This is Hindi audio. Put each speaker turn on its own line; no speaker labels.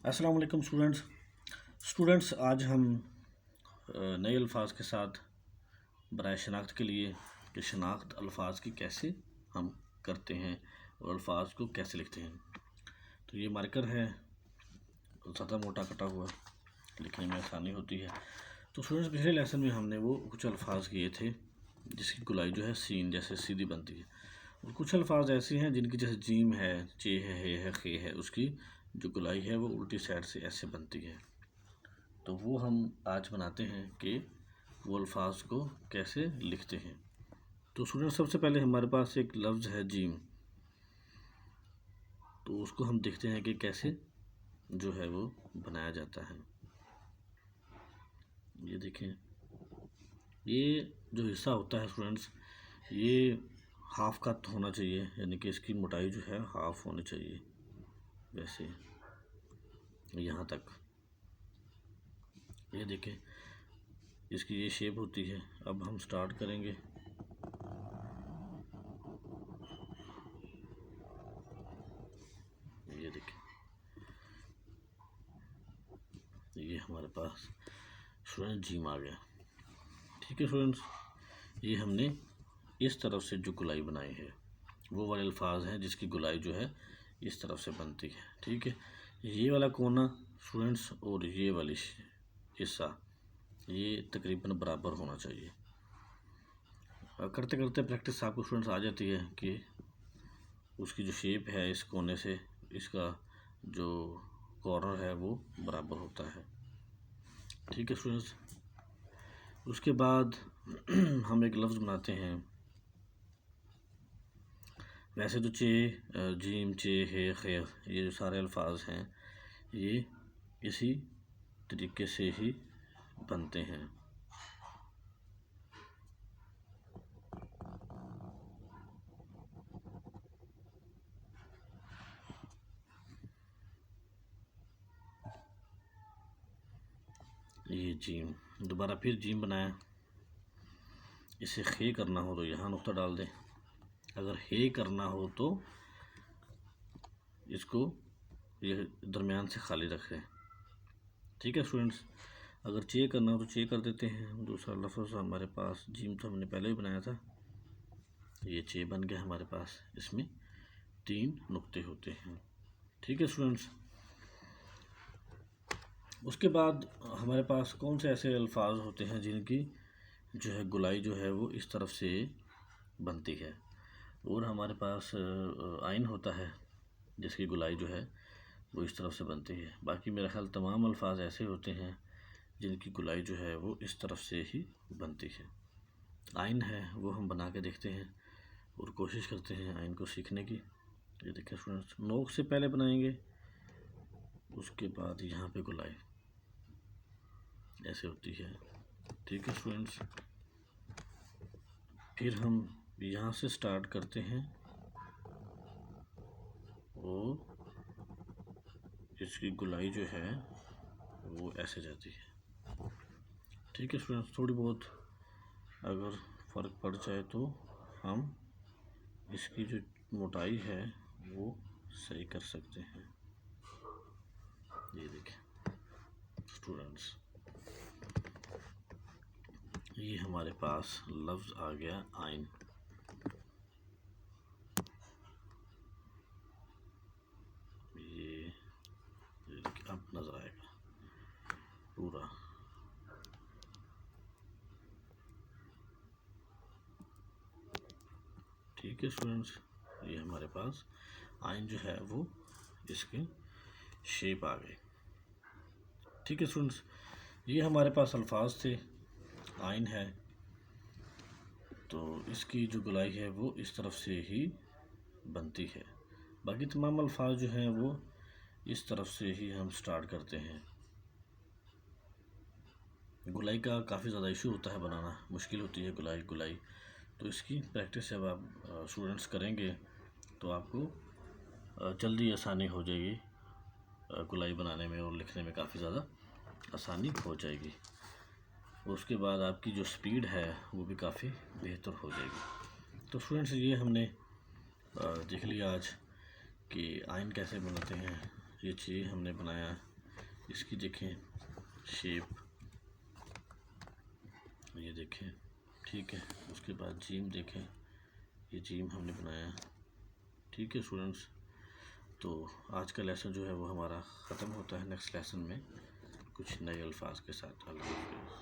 अस्सलाम वालेकुम स्टूडेंट्स आज हम नए अल्फाज के साथ बराए शनाख्त के लिए कि शनाख्त अल्फाज की कैसे हम करते हैं और अल्फाज को कैसे लिखते हैं। तो ये मार्कर है, ज़्यादा मोटा कटा हुआ, लिखने में आसानी होती है। तो स्टूडेंट्स पिछले लेसन में हमने वो कुछ अल्फाज किए थे जिसकी गुलाई जो है सीन जैसे सीधी बनती है, और कुछ अल्फाज ऐसे हैं जिनकी जैसे जीम है, चे है, हे है, खे है, उसकी जो गुलाई है वो उल्टी साइड से ऐसे बनती है। तो वो हम आज बनाते हैं कि वो अल्फाज को कैसे लिखते हैं। तो स्टूडेंट सबसे पहले हमारे पास एक लफ्ज़ है जीम, तो उसको हम देखते हैं कि कैसे जो है वो बनाया जाता है। ये देखें, ये जो हिस्सा होता है स्टूडेंट्स, ये हाफ का होना चाहिए, यानी कि इसकी मोटाई जो है हाफ होनी चाहिए, वैसे यहाँ तक। ये देखें, इसकी ये शेप होती है। अब हम स्टार्ट करेंगे। ये देखें, ये हमारे पास स्टूडेंट जीम आ गया। ठीक है स्टूडेंट्स, ये हमने इस तरफ से जो गुलाई बनाई है वो वाले अल्फाज हैं जिसकी गुलाई जो है इस तरफ से बनती है। ठीक है, ये वाला कोना स्टूडेंट्स और ये वाली हिस्सा ये तकरीबन बराबर होना चाहिए। करते करते प्रैक्टिस आपको स्टूडेंट्स आ जाती है कि उसकी जो शेप है इस कोने से इसका जो कॉर्नर है वो बराबर होता है। ठीक है स्टूडेंट्स, उसके बाद हम एक लफ्ज़ बनाते हैं। वैसे तो चे, जीम, चे, हे, खे, ये जो सारे अल्फाज हैं ये इसी तरीके से ही बनते हैं। ये जीम, दोबारा फिर जीम बनाया। इसे खे करना हो तो यहाँ नुक्ता डाल दें, अगर हे करना हो तो इसको ये दरमियान से खाली रखें। ठीक है स्टूडेंट्स, अगर चे करना हो तो चे कर देते हैं। दूसरा लफ्ज़ हमारे पास जीम तो हमने पहले ही बनाया था, ये चे बन गया हमारे पास। इसमें 3 नुक्ते होते हैं। ठीक है स्टूडेंट्स, उसके बाद हमारे पास कौन से ऐसे अल्फाज होते हैं जिनकी जो है गुलाई जो है वो इस तरफ से बनती है, और हमारे पास आइन होता है जिसकी गुलाई जो है वो इस तरफ से बनती है। बाकी मेरा ख्याल तमाम अल्फाज ऐसे होते हैं जिनकी गुलाई जो है वो इस तरफ से ही बनती है। आइन है वो हम बना के देखते हैं और कोशिश करते हैं आइन को सीखने की। ये देखिए स्टूडेंट्स, नोक से पहले बनाएंगे, उसके बाद यहाँ पे गुलाई ऐसे होती है। ठीक है स्टूडेंट्स, फिर हम यहाँ से स्टार्ट करते हैं और इसकी गुलाई जो है वो ऐसे जाती है। ठीक है स्टूडेंट्स, थोड़ी बहुत अगर फ़र्क पड़ जाए तो हम इसकी जो मोटाई है वो सही कर सकते हैं। ये देखें स्टूडेंट्स, ये हमारे पास लफ्ज़ आ गया आइन। ये अब नज़र आएगा पूरा। ठीक है स्टूडेंट्स, ये हमारे पास आइन जो है वो इसके शेप आ गई। ठीक है स्टूडेंट्स, ये हमारे पास अल्फाज थे, आइन है, तो इसकी जो गुलाई है वो इस तरफ से ही बनती है। बाकी तमाम अल्फाज जो हैं वो इस तरफ से ही हम स्टार्ट करते हैं। गुलाई का काफ़ी ज़्यादा इशू होता है, बनाना मुश्किल होती है गुलाई। तो इसकी प्रैक्टिस जब आप स्टूडेंट्स करेंगे तो आपको जल्दी आसानी हो जाएगी गुलाई बनाने में, और लिखने में काफ़ी ज़्यादा आसानी हो जाएगी। उसके बाद आपकी जो स्पीड है वो भी काफ़ी बेहतर हो जाएगी। तो स्टूडेंट्स, ये हमने देख लिया आज कि आइन कैसे बनाते हैं। ये चीज़ हमने बनाया, इसकी देखें शेप, ये देखें, ठीक है। उसके बाद जीम देखें, ये जीम हमने बनाया, ठीक है स्टूडेंट्स। तो आज का लेसन जो है वो हमारा ख़त्म होता है। नेक्स्ट लेसन में कुछ नए अल्फाज के साथ। अल्लाह हाफ़िज़।